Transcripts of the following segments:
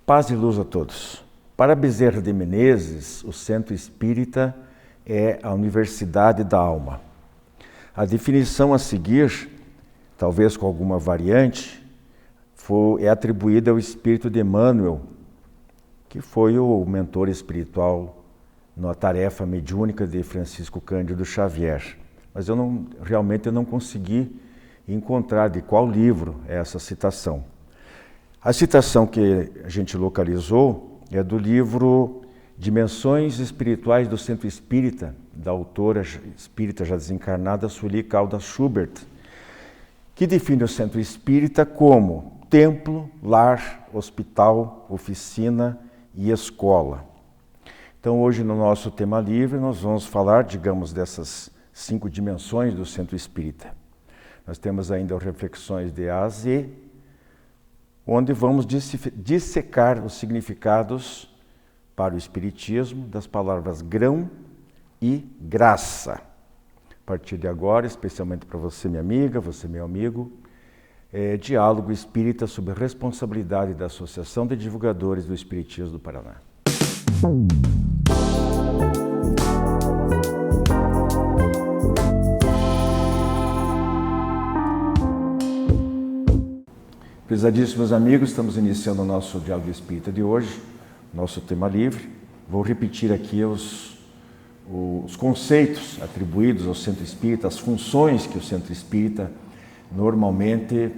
Paz e luz a todos. Para Bezerra de Menezes, o Centro Espírita é a Universidade da Alma. A definição a seguir, talvez com alguma variante, é atribuída ao espírito de Emmanuel, que foi o mentor espiritual na tarefa mediúnica de Francisco Cândido Xavier. Mas realmente eu não consegui encontrar de qual livro é essa citação. A citação que a gente localizou é do livro Dimensões Espirituais do Centro Espírita, da autora espírita já desencarnada Sueli Caldas Schubert, que define o Centro Espírita como templo, lar, hospital, oficina e escola. Então hoje no nosso tema livre nós vamos falar, digamos, dessas 5 dimensões do Centro Espírita. Nós temos ainda reflexões de A a Z, onde vamos dissecar os significados para o Espiritismo das palavras grão e graça. A partir de agora, especialmente para você, minha amiga, você, meu amigo, Diálogo Espírita sob a responsabilidade da Associação de Divulgadores do Espiritismo do Paraná. Prezadíssimos amigos, estamos iniciando o nosso Diálogo Espírita de hoje, nosso tema livre. Vou repetir aqui os conceitos atribuídos ao Centro Espírita, as funções que o Centro Espírita normalmente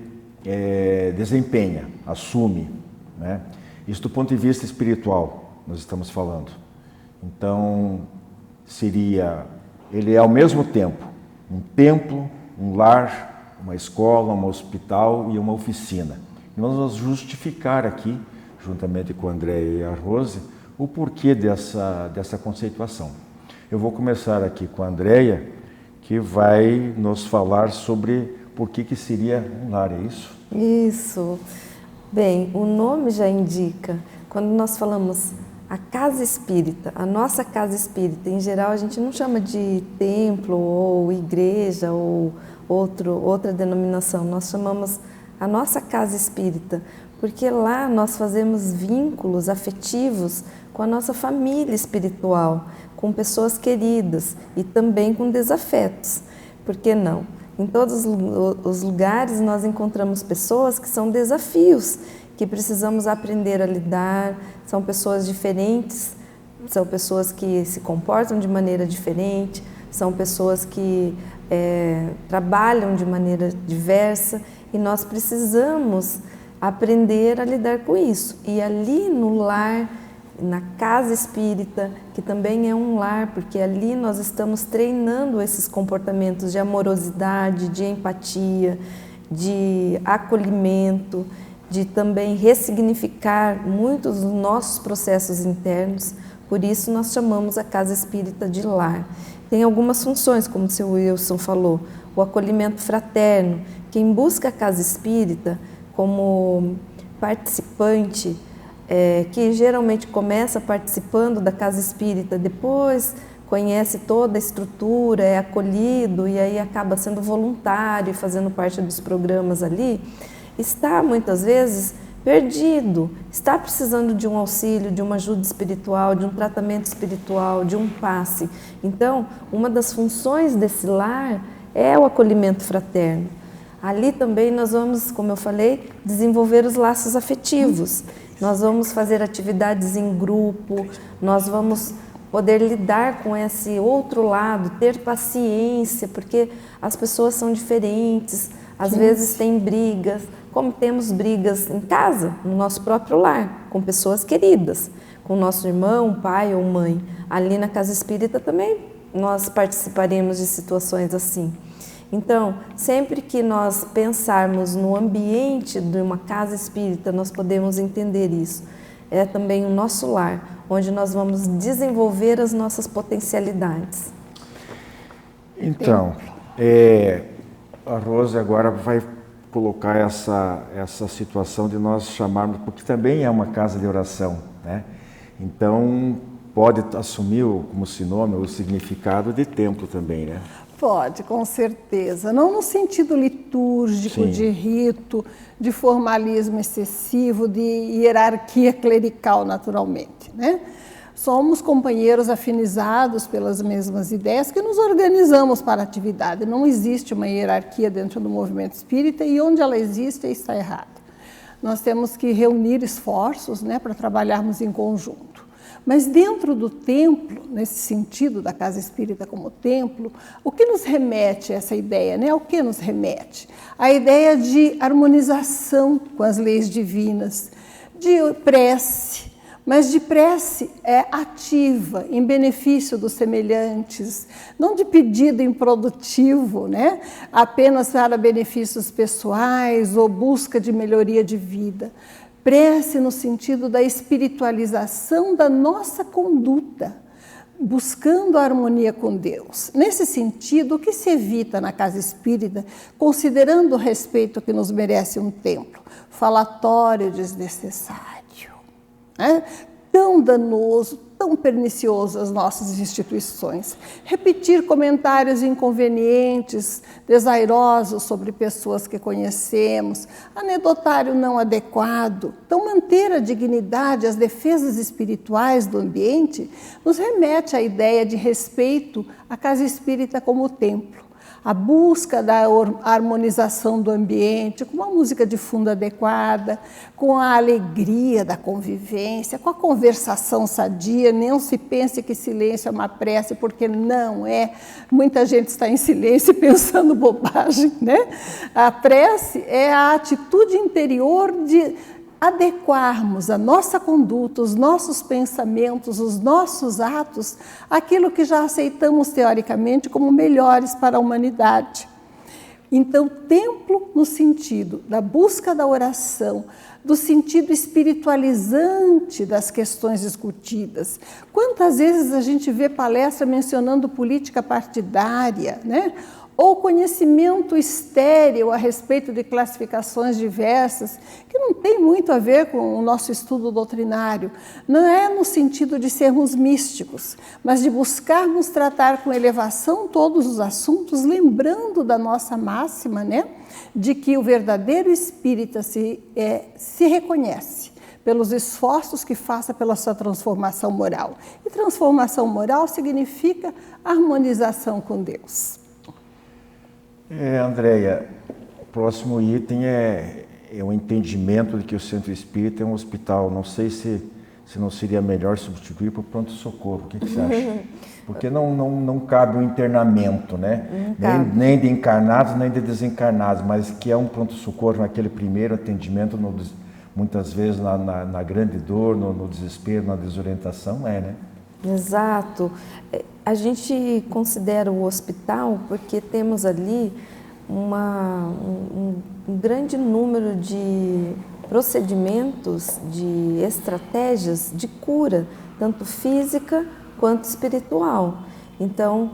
desempenha, assume, né? Isso do ponto de vista espiritual, nós estamos falando. Então, ele é ao mesmo tempo um templo, um lar, uma escola, um hospital e uma oficina. E nós vamos justificar aqui, juntamente com a Andréia e a Rose, o porquê dessa conceituação. Eu vou começar aqui com a Andréia, que vai nos falar sobre por que seria um lar, é isso? Isso. Bem, o nome já indica, quando nós falamos a casa espírita, a nossa casa espírita, em geral a gente não chama de templo ou igreja ou outra denominação, nós chamamos a nossa casa espírita, porque lá nós fazemos vínculos afetivos com a nossa família espiritual, com pessoas queridas e também com desafetos. Por que não? Em todos os lugares nós encontramos pessoas que são desafios, que precisamos aprender a lidar, são pessoas diferentes, são pessoas que se comportam de maneira diferente, são pessoas que trabalham de maneira diversa e nós precisamos aprender a lidar com isso. E ali no lar, na casa espírita, que também é um lar, porque ali nós estamos treinando esses comportamentos de amorosidade, de empatia, de acolhimento, de também ressignificar muitos dos nossos processos internos. Por isso nós chamamos a casa espírita de lar. Tem algumas funções, como o seu Wilson falou, o acolhimento fraterno. Quem busca a casa espírita como participante, que geralmente começa participando da casa espírita, depois conhece toda a estrutura, é acolhido e aí acaba sendo voluntário, fazendo parte dos programas ali, está muitas vezes perdido, está precisando de um auxílio, de uma ajuda espiritual, de um tratamento espiritual, de um passe. Então, uma das funções desse lar é o acolhimento fraterno. Ali também nós vamos, como eu falei, desenvolver os laços afetivos. Nós vamos fazer atividades em grupo, nós vamos poder lidar com esse outro lado, ter paciência, porque as pessoas são diferentes, às vezes tem brigas, como temos brigas em casa, no nosso próprio lar, com pessoas queridas, com nosso irmão, pai ou mãe. Ali na casa espírita também nós participaremos de situações assim. Então, sempre que nós pensarmos no ambiente de uma casa espírita, nós podemos entender isso. É também o nosso lar, onde nós vamos desenvolver as nossas potencialidades. Então, a Rose agora vai colocar essa situação de nós chamarmos, porque também é uma casa de oração, né? Então, pode assumir como sinônimo o significado de templo também, né? Pode, com certeza. Não no sentido litúrgico, Sim. de rito, de formalismo excessivo, de hierarquia clerical, naturalmente, né? Somos companheiros afinizados pelas mesmas ideias que nos organizamos para a atividade. Não existe uma hierarquia dentro do movimento espírita e onde ela existe, está errada. Nós temos que reunir esforços, né, para trabalharmos em conjunto. Mas dentro do templo, nesse sentido da casa espírita como templo, o que nos remete a essa ideia, né? O que nos remete? A ideia de harmonização com as leis divinas, de prece, mas de prece ativa, em benefício dos semelhantes, não de pedido improdutivo, né? Apenas para benefícios pessoais ou busca de melhoria de vida. Prece no sentido da espiritualização da nossa conduta, buscando a harmonia com Deus. Nesse sentido, o que se evita na casa espírita, considerando o respeito que nos merece um templo? Falatório desnecessário, né? Tão danoso, tão pernicioso às nossas instituições. Repetir comentários inconvenientes, desairosos sobre pessoas que conhecemos, anedotário não adequado. Então, manter a dignidade, as defesas espirituais do ambiente, nos remete à ideia de respeito à casa espírita como templo. A busca da harmonização do ambiente, com uma música de fundo adequada, com a alegria da convivência, com a conversação sadia. Não se pense que silêncio é uma prece, porque não é. Muita gente está em silêncio pensando bobagem, né? A prece é a atitude interior de adequarmos a nossa conduta, os nossos pensamentos, os nossos atos, aquilo que já aceitamos teoricamente como melhores para a humanidade. Então, templo no sentido da busca da oração, do sentido espiritualizante das questões discutidas. Quantas vezes a gente vê palestra mencionando política partidária, né? Ou conhecimento estéril a respeito de classificações diversas, que não tem muito a ver com o nosso estudo doutrinário. Não é no sentido de sermos místicos, mas de buscarmos tratar com elevação todos os assuntos, lembrando da nossa máxima, né, de que o verdadeiro espírita se reconhece pelos esforços que faça pela sua transformação moral. E transformação moral significa harmonização com Deus. Andréia, o próximo item é o entendimento de que o Centro Espírita é um hospital. Não sei se não seria melhor substituir por pronto-socorro. O que você acha? Porque não cabe um internamento, né? Nem de encarnados, nem de desencarnados, mas que é um pronto-socorro naquele primeiro atendimento, muitas vezes na grande dor, no desespero, na desorientação, né? Exato. A gente considera o hospital porque temos ali um grande número de procedimentos, de estratégias de cura, tanto física quanto espiritual. Então,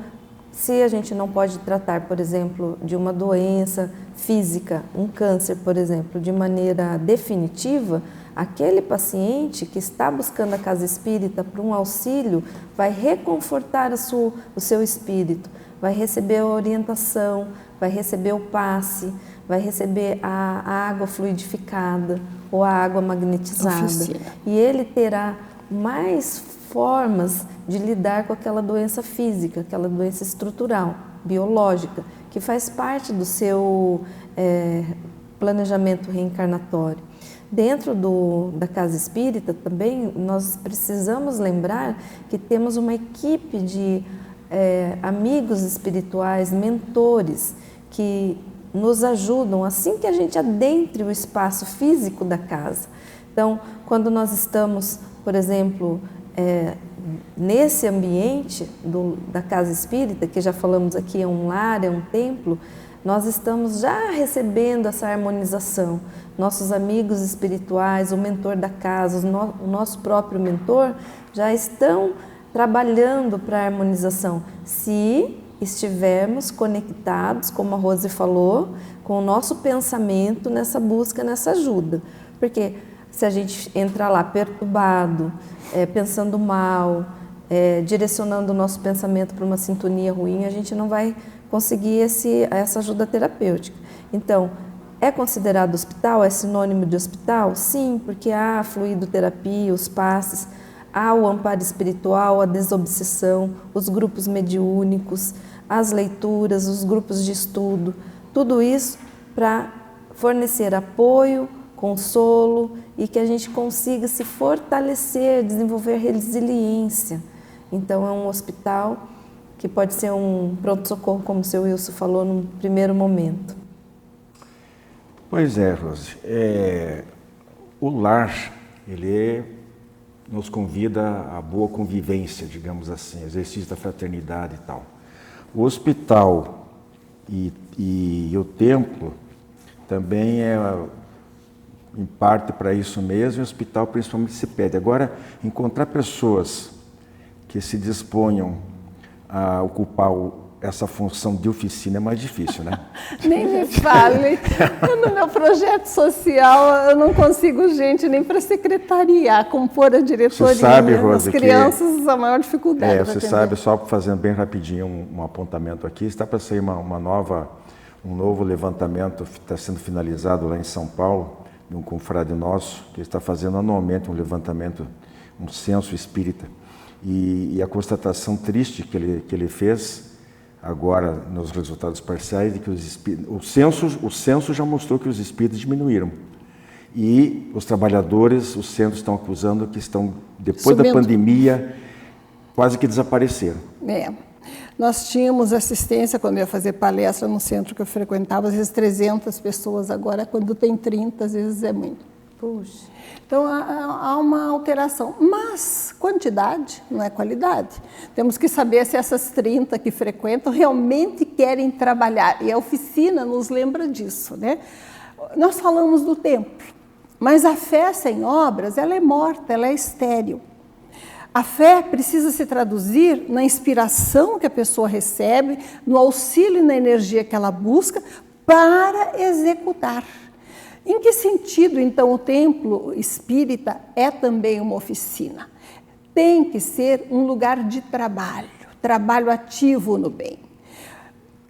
se a gente não pode tratar, por exemplo, de uma doença física, um câncer, por exemplo, de maneira definitiva, aquele paciente que está buscando a casa espírita para um auxílio vai reconfortar o seu espírito, vai receber a orientação, vai receber o passe, vai receber a água fluidificada ou a água magnetizada. E ele terá mais formas de lidar com aquela doença física, aquela doença estrutural, biológica, que faz parte do seu planejamento reencarnatório. Dentro da casa espírita também nós precisamos lembrar que temos uma equipe de amigos espirituais, mentores, que nos ajudam assim que a gente adentre o espaço físico da casa. Então, quando nós estamos, por exemplo, nesse ambiente da casa espírita, que já falamos aqui é um lar, é um templo, nós estamos já recebendo essa harmonização. Nossos amigos espirituais, o mentor da casa, o nosso próprio mentor, já estão trabalhando para a harmonização, se estivermos conectados, como a Rose falou, com o nosso pensamento nessa busca, nessa ajuda. Porque se a gente entrar lá perturbado, pensando mal, direcionando o nosso pensamento para uma sintonia ruim, a gente não vai conseguir essa ajuda terapêutica. Então, é considerado hospital? É sinônimo de hospital? Sim, porque há a fluidoterapia, os passes, há o amparo espiritual, a desobsessão, os grupos mediúnicos, as leituras, os grupos de estudo, tudo isso para fornecer apoio, consolo e que a gente consiga se fortalecer, desenvolver resiliência. Então é um hospital que pode ser um pronto-socorro, como o seu Wilson falou num primeiro momento. Pois é, Rose. O lar, nos convida à boa convivência, digamos assim, exercício da fraternidade e tal. O hospital e o templo também em parte para isso mesmo, e o hospital principalmente se pede. Agora, encontrar pessoas que se disponham a ocupar essa função de oficina é mais difícil, né? Nem me fale. No meu projeto social, eu não consigo gente nem para secretariar, compor a diretoria. Você sabe, Rose, as crianças, a maior dificuldade. Você sabe, só fazendo bem rapidinho um apontamento aqui, está para sair um novo levantamento, está sendo finalizado lá em São Paulo, de um confrade nosso, que está fazendo anualmente um levantamento, um censo espírita. E a constatação triste que ele fez agora nos resultados parciais de que o censo já mostrou que os espíritos diminuíram. E os trabalhadores, os centros estão acusando que estão, depois da pandemia, quase que desapareceram. Nós tínhamos assistência, quando eu ia fazer palestra no centro que eu frequentava, às vezes 300 pessoas, agora quando tem 30, às vezes é muito. Puxa. Então há uma alteração, mas quantidade não é qualidade. Temos que saber se essas 30 que frequentam realmente querem trabalhar, e a oficina nos lembra disso, né? Nós falamos do templo, mas a fé sem obras, ela é morta, ela é estéril. A fé precisa se traduzir na inspiração que a pessoa recebe, no auxílio e na energia que ela busca para executar. Em que sentido, então, o templo espírita é também uma oficina? Tem que ser um lugar de trabalho ativo no bem.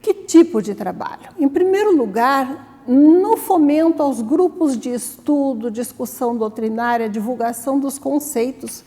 Que tipo de trabalho? Em primeiro lugar, no fomento aos grupos de estudo, discussão doutrinária, divulgação dos conceitos,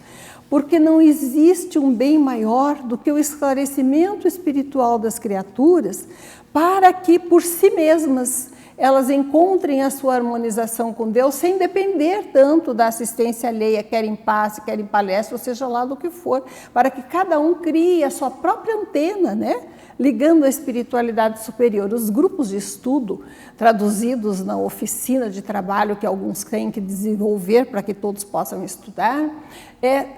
porque não existe um bem maior do que o esclarecimento espiritual das criaturas para que, por si mesmas, elas encontrem a sua harmonização com Deus sem depender tanto da assistência alheia, quer em passe, quer em palestra, ou seja lá do que for, para que cada um crie a sua própria antena, né? Ligando a espiritualidade superior. Os grupos de estudo, traduzidos na oficina de trabalho que alguns têm que desenvolver para que todos possam estudar,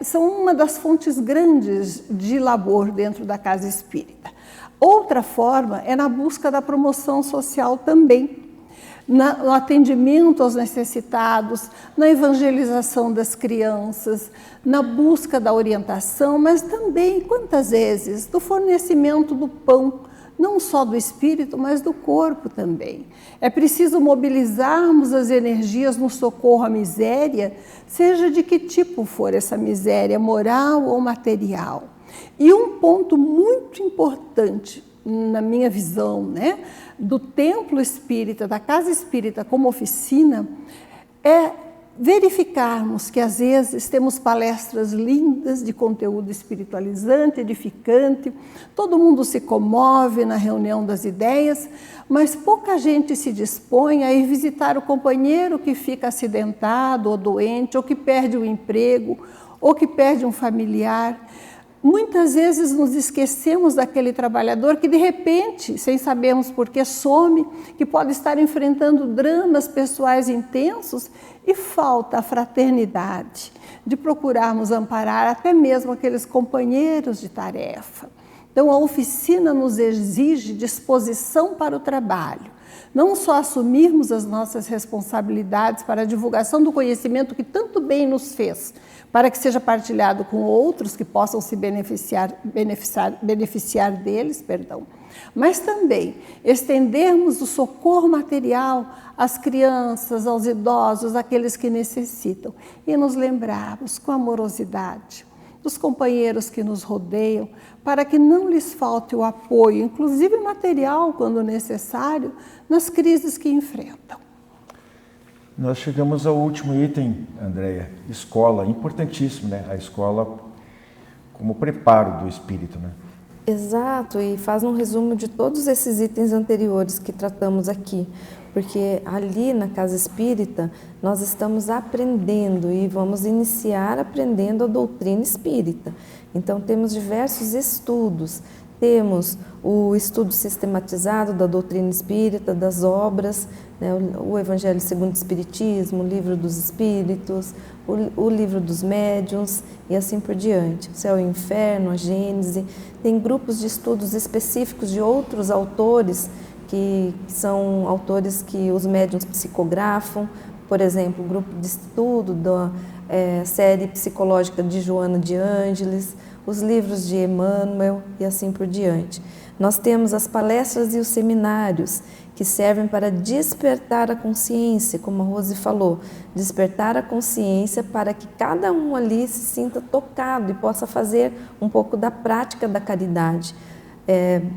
são uma das fontes grandes de labor dentro da casa espírita. Outra forma é na busca da promoção social também, no atendimento aos necessitados, na evangelização das crianças, na busca da orientação, mas também, quantas vezes, do fornecimento do pão, não só do espírito, mas do corpo também. É preciso mobilizarmos as energias no socorro à miséria, seja de que tipo for essa miséria, moral ou material. E um ponto muito importante, na minha visão, né, do templo espírita, da casa espírita como oficina, é verificarmos que às vezes temos palestras lindas de conteúdo espiritualizante, edificante, todo mundo se comove na reunião das ideias, mas pouca gente se dispõe a ir visitar o companheiro que fica acidentado ou doente, ou que perde o emprego, ou que perde um familiar. Muitas vezes nos esquecemos daquele trabalhador que de repente, sem sabermos por que some, que pode estar enfrentando dramas pessoais intensos e falta a fraternidade de procurarmos amparar até mesmo aqueles companheiros de tarefa. Então a oficina nos exige disposição para o trabalho. Não só assumirmos as nossas responsabilidades para a divulgação do conhecimento que tanto bem nos fez, para que seja partilhado com outros que possam se beneficiar deles, mas também estendermos o socorro material às crianças, aos idosos, àqueles que necessitam, e nos lembrarmos com amorosidade dos companheiros que nos rodeiam, para que não lhes falte o apoio, inclusive material, quando necessário, nas crises que enfrentam. Nós chegamos ao último item, Andréia, escola, importantíssimo, né? A escola como preparo do espírito, né? Exato, e faz um resumo de todos esses itens anteriores que tratamos aqui, porque ali na Casa Espírita nós estamos aprendendo e vamos iniciar aprendendo a doutrina espírita. Então temos diversos estudos, temos o estudo sistematizado da doutrina espírita, das obras, né, o Evangelho segundo o Espiritismo, o Livro dos Espíritos, o Livro dos Médiuns e assim por diante. O Céu e o Inferno, a Gênese. Tem grupos de estudos específicos de outros autores, que são autores que os médiuns psicografam. Por exemplo, o grupo de estudo da série psicológica de Joana de Ângeles, os livros de Emmanuel e assim por diante. Nós temos as palestras e os seminários que servem para despertar a consciência, como a Rose falou, despertar a consciência para que cada um ali se sinta tocado e possa fazer um pouco da prática da caridade.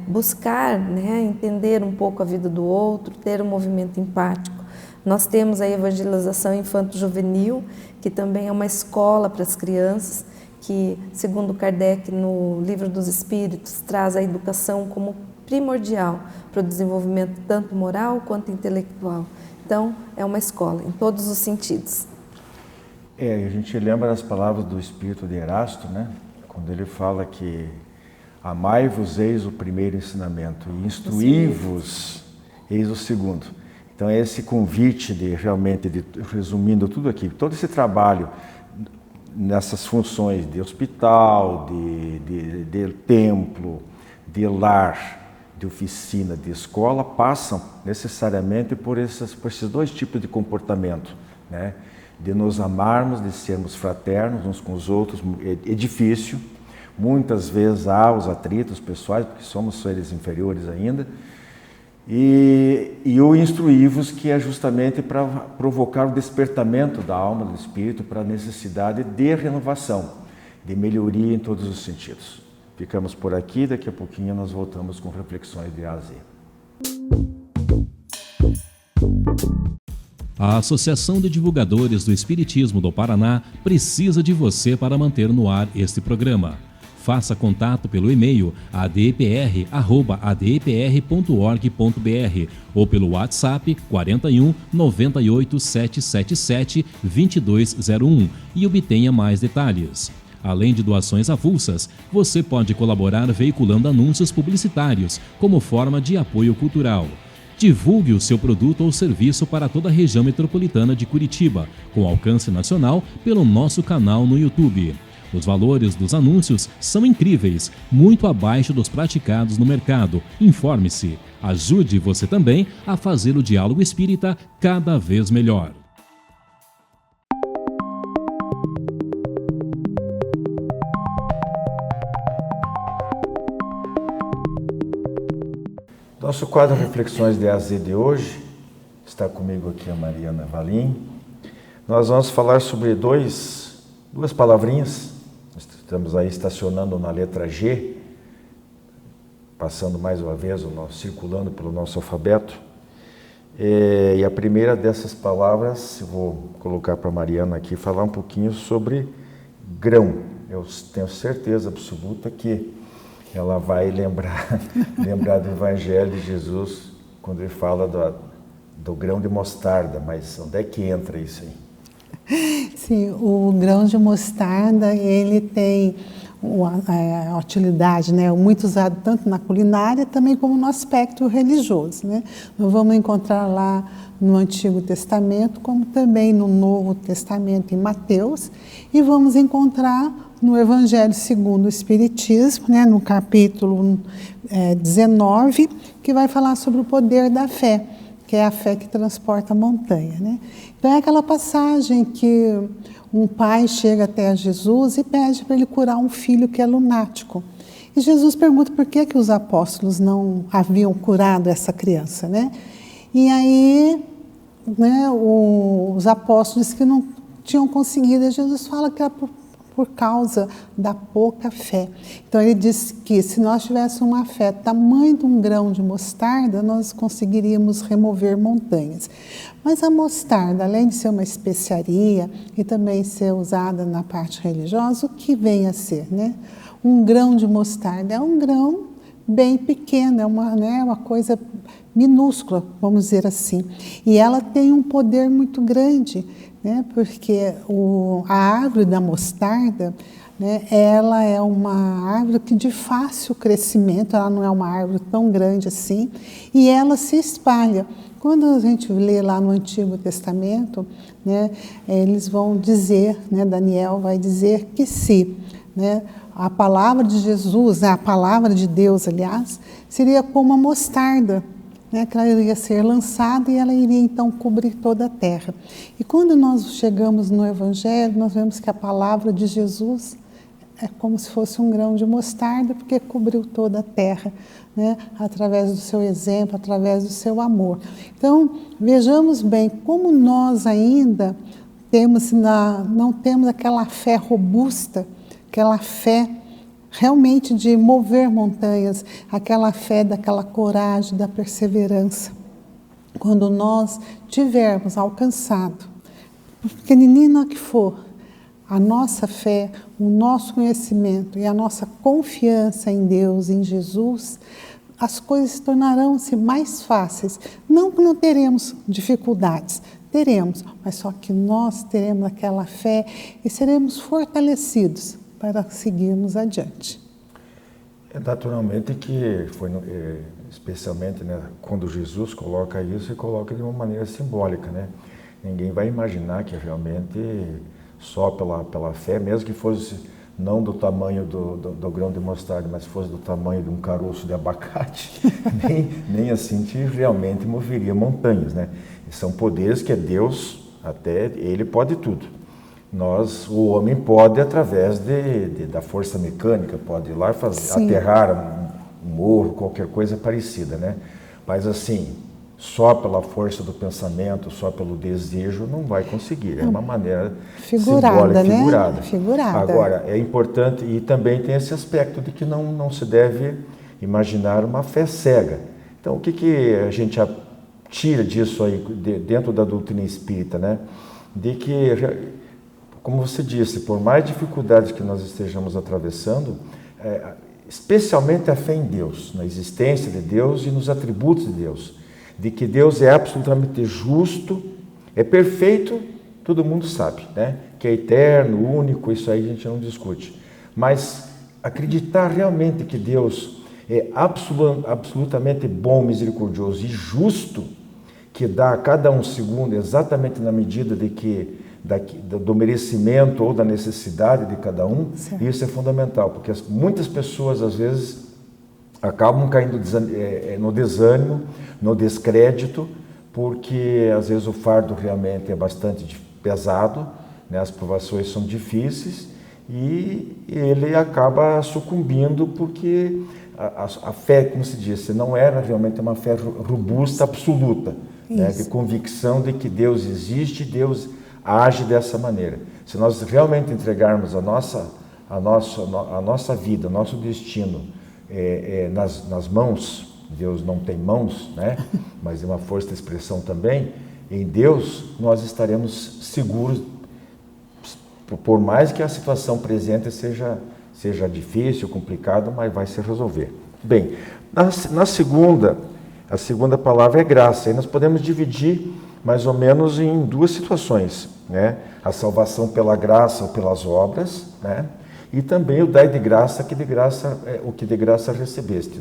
Buscar, né, entender um pouco a vida do outro, ter um movimento empático. Nós temos a evangelização infanto-juvenil, que também é uma escola para as crianças, que, segundo Kardec, no Livro dos Espíritos, traz a educação como primordial para o desenvolvimento tanto moral quanto intelectual. Então, é uma escola, em todos os sentidos. A gente lembra das palavras do Espírito de Erasto, né? Quando ele fala que amai-vos, eis o primeiro ensinamento, e instruí-vos, eis o segundo. Então, é esse convite de realmente, resumindo tudo aqui, todo esse trabalho nessas funções de hospital, de templo, de lar, de oficina, de escola, passam necessariamente por esses dois tipos de comportamento, né? De nos amarmos, de sermos fraternos uns com os outros. É difícil, muitas vezes há os atritos pessoais, porque somos seres inferiores ainda, e o instruí-vos, que é justamente para provocar o despertamento da alma, do espírito, para a necessidade de renovação, de melhoria em todos os sentidos. Ficamos por aqui, daqui a pouquinho nós voltamos com reflexões de A a Z. A Associação de Divulgadores do Espiritismo do Paraná precisa de você para manter no ar este programa. Faça contato pelo e-mail adpr@adpr.org.br ou pelo WhatsApp 41 98 777 2201 e obtenha mais detalhes. Além de doações avulsas, você pode colaborar veiculando anúncios publicitários como forma de apoio cultural. Divulgue o seu produto ou serviço para toda a região metropolitana de Curitiba, com alcance nacional, pelo nosso canal no YouTube. Os valores dos anúncios são incríveis, muito abaixo dos praticados no mercado. Informe-se. Ajude você também a fazer o diálogo espírita cada vez melhor. Nosso quadro Reflexões de A a Z de hoje, está comigo aqui a Mariana Valim. Nós vamos falar sobre duas palavrinhas. Estamos aí estacionando na letra G, passando mais uma vez, circulando pelo nosso alfabeto. E a primeira dessas palavras, eu vou colocar para a Mariana aqui, falar um pouquinho sobre grão. Eu tenho certeza absoluta que ela vai lembrar do Evangelho de Jesus, quando ele fala do grão de mostarda, mas onde é que entra isso aí? Sim, o grão de mostarda, ele tem a utilidade, né, muito usado tanto na culinária também como no aspecto religioso, né? Nós vamos encontrar lá no Antigo Testamento, como também no Novo Testamento, em Mateus, e vamos encontrar no Evangelho segundo o Espiritismo, né, no capítulo 19, que vai falar sobre o poder da fé, que é a fé que transporta a montanha, né? Então é aquela passagem que um pai chega até Jesus e pede para ele curar um filho que é lunático. E Jesus pergunta por que os apóstolos não haviam curado essa criança, né? E aí, né, os apóstolos que não tinham conseguido, Jesus fala que era por causa da pouca fé. Então ele diz que se nós tivéssemos uma fé tamanho de um grão de mostarda, nós conseguiríamos remover montanhas. Mas a mostarda, além de ser uma especiaria e também ser usada na parte religiosa, o que vem a ser, né? Um grão de mostarda é um grão bem pequeno, é uma coisa minúscula, vamos dizer assim. E ela tem um poder muito grande, né? Porque a árvore da mostarda, né, ela é uma árvore que de fácil crescimento, ela não é uma árvore tão grande assim, e ela se espalha. Quando a gente lê lá no Antigo Testamento, né, eles vão dizer, né, Daniel vai dizer que se, né, a palavra de Jesus, a palavra de Deus, aliás, seria como a mostarda, né, que ela iria ser lançada e ela iria então cobrir toda a terra. E quando nós chegamos no Evangelho, nós vemos que a palavra de Jesus é como se fosse um grão de mostarda, porque cobriu toda a terra, né, através do seu exemplo, através do seu amor. Então, vejamos bem como nós ainda não temos aquela fé robusta, aquela fé realmente de mover montanhas, aquela fé daquela coragem, da perseverança. Quando nós tivermos alcançado, por pequenina que for, a nossa fé, o nosso conhecimento e a nossa confiança em Deus, em Jesus, as coisas tornarão-se mais fáceis. Não que não teremos dificuldades, teremos, mas só que nós teremos aquela fé e seremos fortalecidos para seguirmos adiante. Naturalmente que foi, especialmente, né, quando Jesus coloca isso, ele coloca de uma maneira simbólica, né? Ninguém vai imaginar que realmente só pela fé, mesmo que fosse não do tamanho do grão de mostarda, mas fosse do tamanho de um caroço de abacate, nem assim que realmente moveria montanhas, né? E são poderes que Deus, até Ele pode tudo. O homem pode, através da força mecânica, pode ir lá aterrar um morro, qualquer coisa parecida, né? Mas assim, só pela força do pensamento, só pelo desejo, não vai conseguir. É uma maneira figurada, simbólica, né? figurada. Figurada. Agora, é importante, e também tem esse aspecto de que não se deve imaginar uma fé cega. Então, o que a gente tira disso aí, dentro da doutrina espírita, né? De que, como você disse, por mais dificuldades que nós estejamos atravessando, especialmente a fé em Deus, na existência de Deus e nos atributos de Deus, de que Deus é absolutamente justo, é perfeito, todo mundo sabe, né? Que é eterno, único, isso aí a gente não discute. Mas acreditar realmente que Deus é absolutamente bom, misericordioso e justo, que dá a cada um segundo exatamente na medida do merecimento ou da necessidade de cada um, certo. Isso é fundamental, porque muitas pessoas às vezes acabam caindo no desânimo, no descrédito, porque às vezes o fardo realmente é bastante pesado, né? As provações são difíceis e ele acaba sucumbindo porque a fé, como se disse, não era realmente uma fé robusta, absoluta, né? De convicção de que Deus existe, Deus age dessa maneira. Se nós realmente entregarmos a nossa vida, o nosso destino nas mãos, Deus não tem mãos, né? Mas é uma força de expressão também, em Deus nós estaremos seguros, por mais que a situação presente seja difícil, complicada, mas vai se resolver. Bem, a segunda palavra é graça, e nós podemos dividir mais ou menos em duas situações, né? A salvação pela graça ou pelas obras, né? E também o dai de graça, o que de graça recebeste.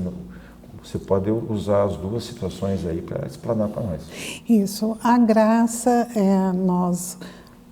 Você pode usar as duas situações aí para explanar para nós. Isso, a graça, nós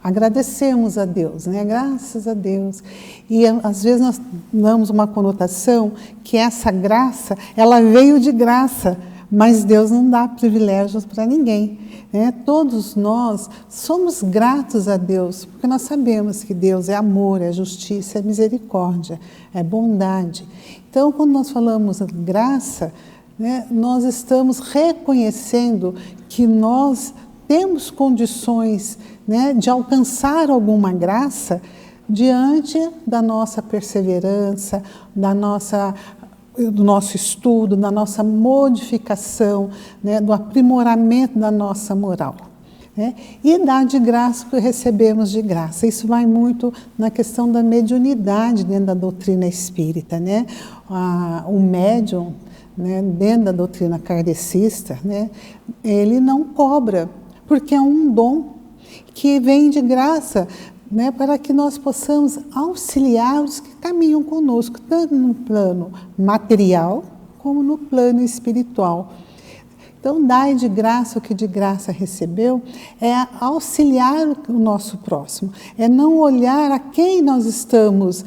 agradecemos a Deus, né? Graças a Deus. E às vezes nós damos uma conotação que essa graça, ela veio de graça, mas Deus não dá privilégios para ninguém, né? Todos nós somos gratos a Deus, porque nós sabemos que Deus é amor, é justiça, é misericórdia, é bondade. Então, quando nós falamos graça, né, nós estamos reconhecendo que nós temos condições, né, de alcançar alguma graça diante da nossa perseverança, do nosso estudo, da nossa modificação, né, do aprimoramento da nossa moral. Né? E dar de graça o que recebemos de graça. Isso vai muito na questão da mediunidade dentro da doutrina espírita. Né? O médium, né, dentro da doutrina kardecista, né, ele não cobra, porque é um dom que vem de graça, né, para que nós possamos auxiliar os que caminham conosco, tanto no plano material como no plano espiritual. Então, dai de graça o que de graça recebeu, é auxiliar o nosso próximo, é não olhar a quem nós estamos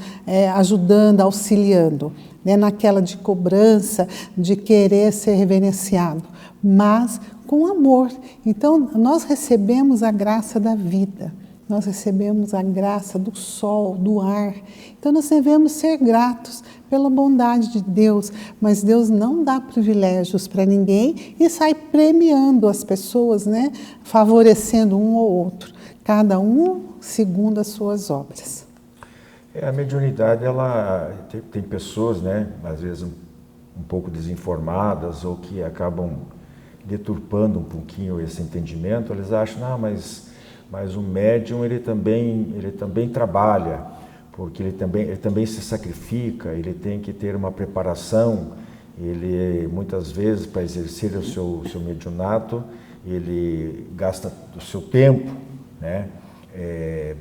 ajudando, auxiliando, né, naquela de cobrança, de querer ser reverenciado, mas com amor. Então, nós recebemos a graça da vida. Nós recebemos a graça do sol, do ar. Então, nós devemos ser gratos pela bondade de Deus, mas Deus não dá privilégios para ninguém e sai premiando as pessoas, né? Favorecendo um ou outro, cada um segundo as suas obras. A mediunidade, ela tem pessoas, né, às vezes um pouco desinformadas ou que acabam deturpando um pouquinho esse entendimento. Eles acham, mas o médium ele também trabalha, porque ele também se sacrifica, ele tem que ter uma preparação, ele muitas vezes para exercer o seu mediunato, ele gasta o seu tempo, né?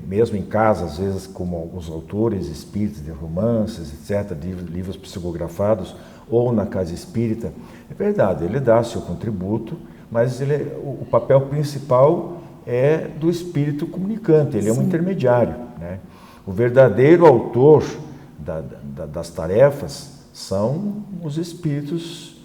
Mesmo em casa, às vezes, como os autores espíritas de romances, etc., livros psicografados, ou na casa espírita, é verdade, ele dá seu contributo, mas o papel principal é do espírito comunicante, ele é um intermediário, né? O verdadeiro autor das tarefas são os espíritos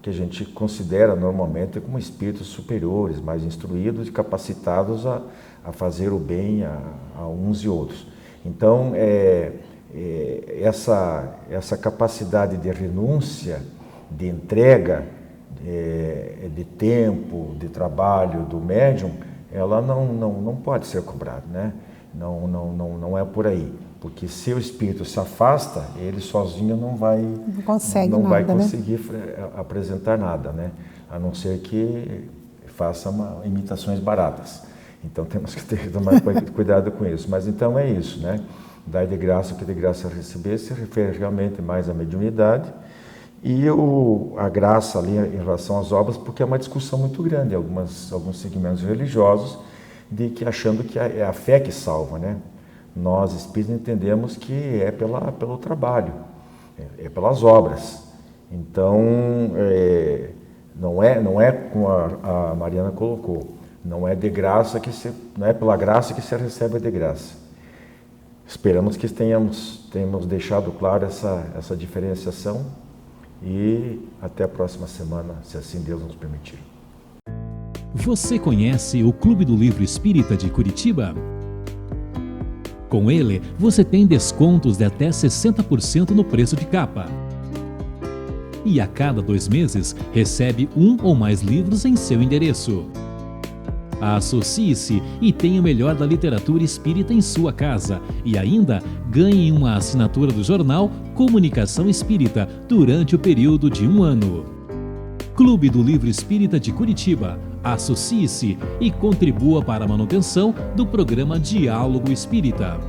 que a gente considera normalmente como espíritos superiores, mais instruídos e capacitados a fazer o bem a uns e outros. Então, essa capacidade de renúncia, de entrega, de tempo, de trabalho do médium, ela não pode ser cobrada, né? Não é por aí, porque se o espírito se afasta, ele sozinho não vai conseguir apresentar nada, né? A não ser que faça imitações baratas. Então temos que tomar cuidado com isso. Mas então é isso, né? Dai de graça o que de graça receber se refere realmente mais à mediunidade e a graça ali em relação às obras, porque é uma discussão muito grande em alguns segmentos religiosos, achando que é a fé que salva, né? Nós espíritas entendemos que é pelo trabalho, é pelas obras. Então, não é como a Mariana colocou, não é pela graça que se recebe de graça. Esperamos que tenhamos deixado claro essa diferenciação e até a próxima semana, se assim Deus nos permitir. Você conhece o Clube do Livro Espírita de Curitiba? Com ele, você tem descontos de até 60% no preço de capa. E a cada 2 meses, recebe 1 ou mais livros em seu endereço. Associe-se e tenha o melhor da literatura espírita em sua casa e ainda ganhe uma assinatura do jornal Comunicação Espírita durante o período de 1 ano. Clube do Livro Espírita de Curitiba. Associe-se e contribua para a manutenção do programa Diálogo Espírita.